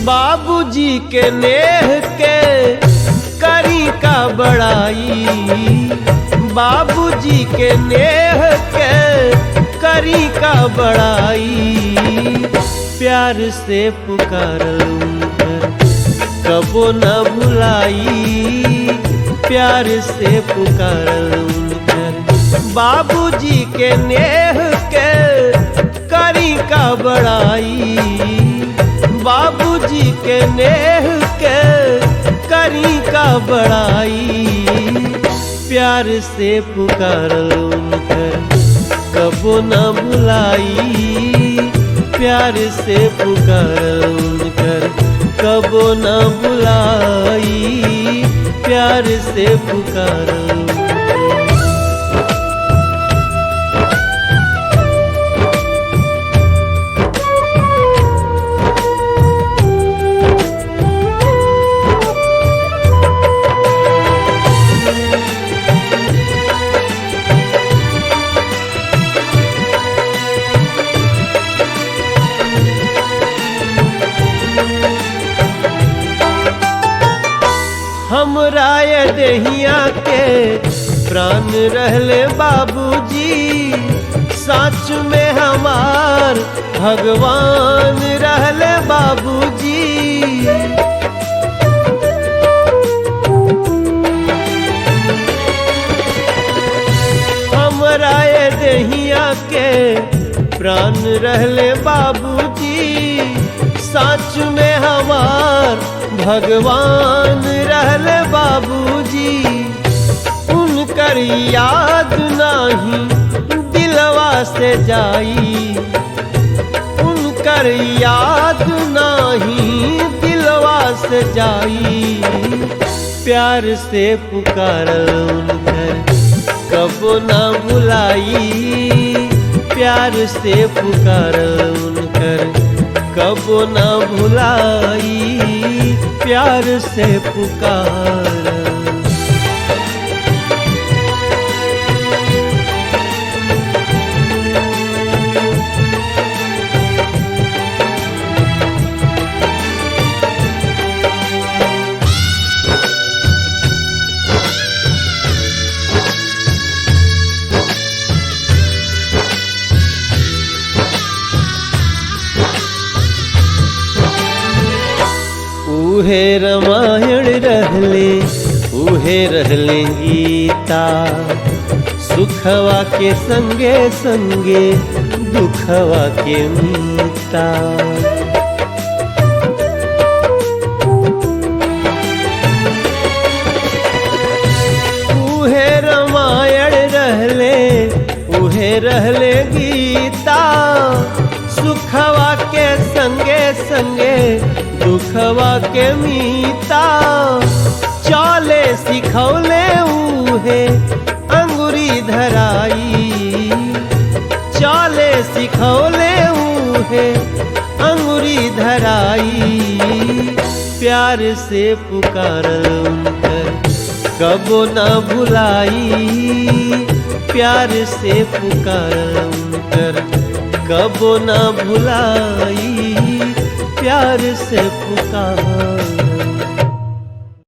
बाबूजी के नेह के करी का बड़ाई, बाबूजी के नेह के करी का बड़ाई। प्यार से पुकारल उनकर कबो न भुलाई, प्यार से पुकारल उनकर बाबूजी के नेह के करी का बड़ाई, बाबूजी के नेह के करी का बड़ाई। प्यार से पुकारल उनकर कबो न भुलाई, प्यार से पुकारल उनकर कबो न भुलाई, प्यार से पुकारल। हमरा ये देहिया के प्राण रहले बाबूजी, सच में हमार भगवान रहले बाबूजी। हमरा ये देहिया के प्राण रहले बाबूजी, सच में हमार भगवान रहले बाबूजी। उनकर याद नाही दिलवा से जाई, उनकर याद नाही दिलवा से जाई। प्यार से पुकारल उनकर कबो न भुलाई, प्यार से पुकारल उनकर कबो न भुलाई, प्यार से पुकार। उहे रामायण रहले, उहे रहले गीता, सुखवा के संगे संगे दुखवा के मीता। उहे रामायण रहले, उहे रहले गीता, सुखवा के संगे संगे दुखवा के मीता। चले सिखौले उहे अंगुरी धराई, चले सिखौले उहे अंगुरी धराई। प्यार से पुकारल उनकर कबो न भुलाई, प्यार से पुकारल उनकर कबो न भुलाई, प्यार से पुकार।